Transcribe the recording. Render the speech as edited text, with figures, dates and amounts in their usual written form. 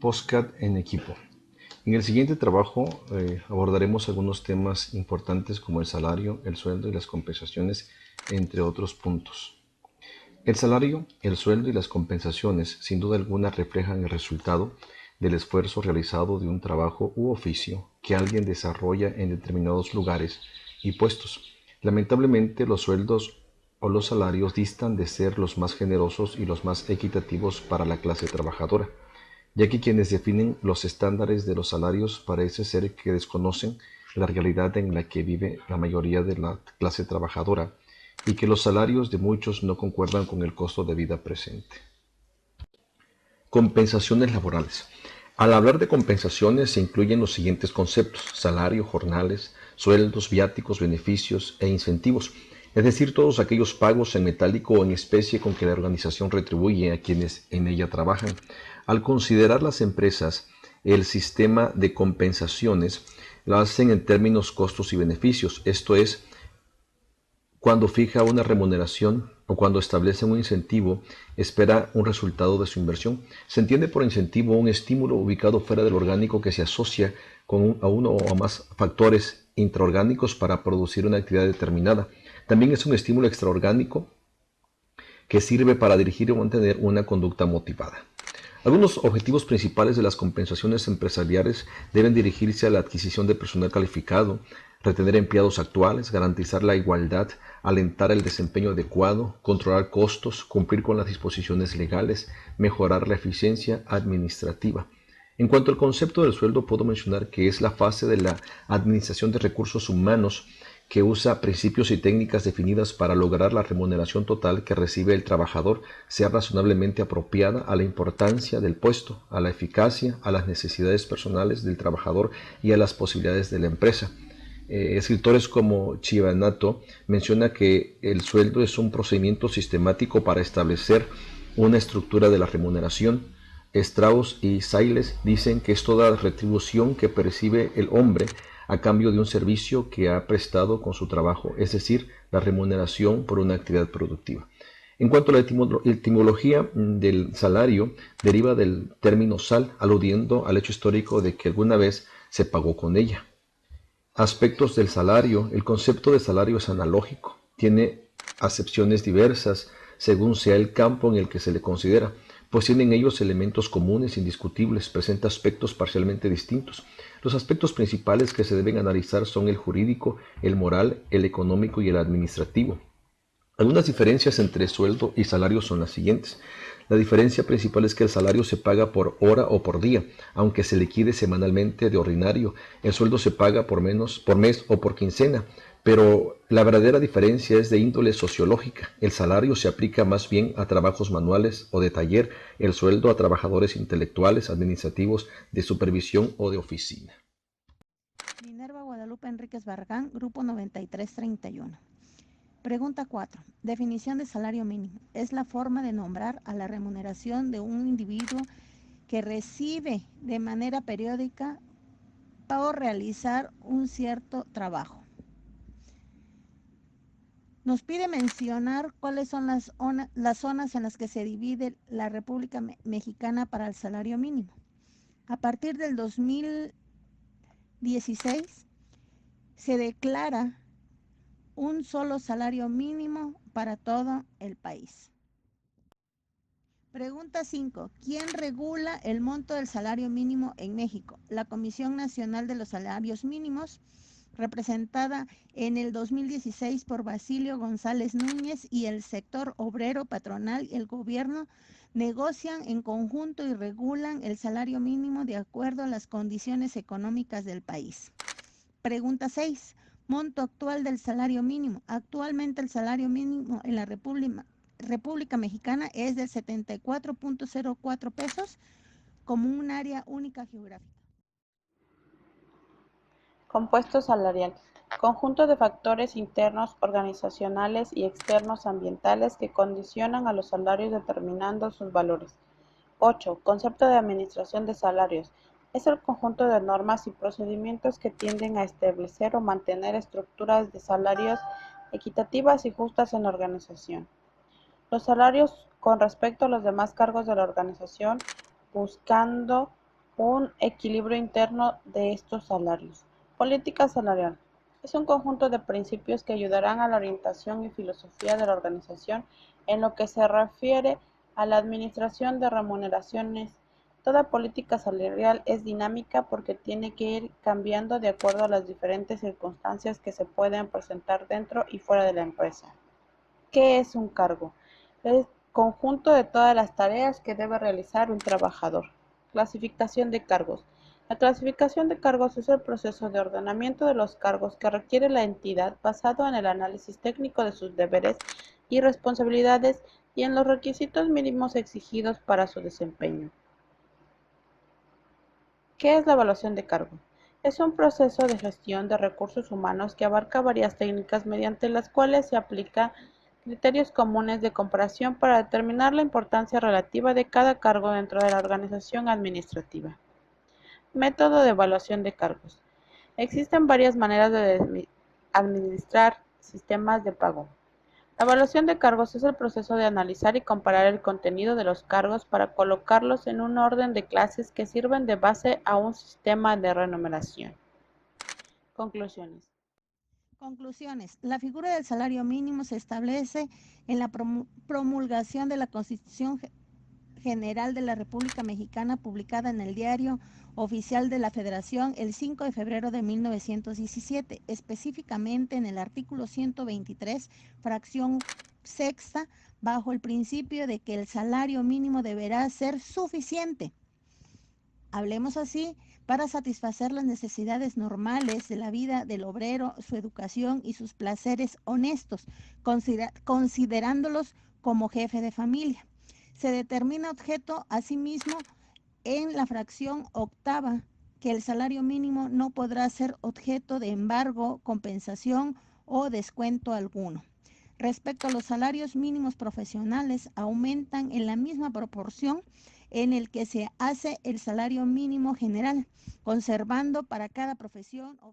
podcast en equipo. En el siguiente trabajo abordaremos algunos temas importantes como el salario, el sueldo y las compensaciones, entre otros puntos. El salario, el sueldo y las compensaciones sin duda alguna reflejan el resultado del esfuerzo realizado de un trabajo u oficio que alguien desarrolla en determinados lugares y puestos. Lamentablemente, los sueldos o los salarios distan de ser los más generosos y los más equitativos para la clase trabajadora, ya que quienes definen los estándares de los salarios parece ser que desconocen la realidad en la que vive la mayoría de la clase trabajadora y que los salarios de muchos no concuerdan con el costo de vida presente. Compensaciones laborales. Al hablar de compensaciones se incluyen los siguientes conceptos: salario, jornales, sueldos, viáticos, beneficios e incentivos, es decir, todos aquellos pagos en metálico o en especie con que la organización retribuye a quienes en ella trabajan. Al considerar las empresas el sistema de compensaciones, lo hacen en términos costos y beneficios, esto es, cuando fija una remuneración o cuando establece un incentivo, espera un resultado de su inversión. Se entiende por incentivo un estímulo ubicado fuera del orgánico que se asocia a uno o más factores intraorgánicos para producir una actividad determinada. También es un estímulo extraorgánico que sirve para dirigir o mantener una conducta motivada. Algunos objetivos principales de las compensaciones empresariales deben dirigirse a la adquisición de personal calificado, retener empleados actuales, garantizar la igualdad, alentar el desempeño adecuado, controlar costos, cumplir con las disposiciones legales, mejorar la eficiencia administrativa. En cuanto al concepto del sueldo, puedo mencionar que es la fase de la administración de recursos humanos que usa principios y técnicas definidas para lograr la remuneración total que recibe el trabajador sea razonablemente apropiada a la importancia del puesto, a la eficacia, a las necesidades personales del trabajador y a las posibilidades de la empresa. Escritores como Chivanato menciona que el sueldo es un procedimiento sistemático para establecer una estructura de la remuneración. Strauss y Sayles dicen que es toda retribución que percibe el hombre a cambio de un servicio que ha prestado con su trabajo, es decir, la remuneración por una actividad productiva. En cuanto a la etimología del salario, deriva del término sal, aludiendo al hecho histórico de que alguna vez se pagó con ella. Aspectos del salario. El concepto de salario es analógico, tiene acepciones diversas según sea el campo en el que se le considera, pues tienen ellos elementos comunes indiscutibles, presenta aspectos parcialmente distintos. Los aspectos principales que se deben analizar son el jurídico, el moral, el económico y el administrativo. Algunas diferencias entre sueldo y salario son las siguientes. La diferencia principal es que el salario se paga por hora o por día, aunque se liquide semanalmente de ordinario. El sueldo se paga por mes o por quincena, pero la verdadera diferencia es de índole sociológica. El salario se aplica más bien a trabajos manuales o de taller, el sueldo a trabajadores intelectuales, administrativos, de supervisión o de oficina. Minerva Guadalupe Enríquez Barragán, Grupo 9331. Pregunta 4. Definición de salario mínimo. Es la forma de nombrar a la remuneración de un individuo que recibe de manera periódica por realizar un cierto trabajo. Nos pide mencionar cuáles son las zonas en las que se divide la República Mexicana para el salario mínimo. A partir del 2016 se declara un solo salario mínimo para todo el país. Pregunta 5. ¿Quién regula el monto del salario mínimo en México? La Comisión Nacional de los Salarios Mínimos, representada en el 2016 por Basilio González Núñez, y el sector obrero, patronal y el gobierno negocian en conjunto y regulan el salario mínimo de acuerdo a las condiciones económicas del país. Pregunta 6. Monto actual del salario mínimo. Actualmente el salario mínimo en la República Mexicana es de 74.04 pesos como un área única geográfica. Compuesto salarial. Conjunto de factores internos, organizacionales y externos ambientales que condicionan a los salarios determinando sus valores. 8. Concepto de administración de salarios. Es el conjunto de normas y procedimientos que tienden a establecer o mantener estructuras de salarios equitativas y justas en la organización. Los salarios con respecto a los demás cargos de la organización, buscando un equilibrio interno de estos salarios. Política salarial. Es un conjunto de principios que ayudarán a la orientación y filosofía de la organización en lo que se refiere a la administración de remuneraciones. Toda política salarial es dinámica porque tiene que ir cambiando de acuerdo a las diferentes circunstancias que se pueden presentar dentro y fuera de la empresa. ¿Qué es un cargo? El conjunto de todas las tareas que debe realizar un trabajador. Clasificación de cargos. La clasificación de cargos es el proceso de ordenamiento de los cargos que requiere la entidad basado en el análisis técnico de sus deberes y responsabilidades y en los requisitos mínimos exigidos para su desempeño. ¿Qué es la evaluación de cargos? Es un proceso de gestión de recursos humanos que abarca varias técnicas mediante las cuales se aplica criterios comunes de comparación para determinar la importancia relativa de cada cargo dentro de la organización administrativa. Método de evaluación de cargos. Existen varias maneras de administrar sistemas de pago. La evaluación de cargos es el proceso de analizar y comparar el contenido de los cargos para colocarlos en un orden de clases que sirven de base a un sistema de remuneración. Conclusiones. Conclusiones. La figura del salario mínimo se establece en la promulgación de la Constitución General de la República Mexicana, publicada en el Diario Oficial de la Federación el 5 de febrero de 1917, específicamente en el artículo 123, fracción sexta, bajo el principio de que el salario mínimo deberá ser suficiente. Hablemos así para satisfacer las necesidades normales de la vida del obrero, su educación y sus placeres honestos, considerándolos como jefe de familia. Se determina objeto asimismo en la fracción octava que el salario mínimo no podrá ser objeto de embargo, compensación o descuento alguno. Respecto a los salarios mínimos profesionales, aumentan en la misma proporción en el que se hace el salario mínimo general, conservando para cada profesión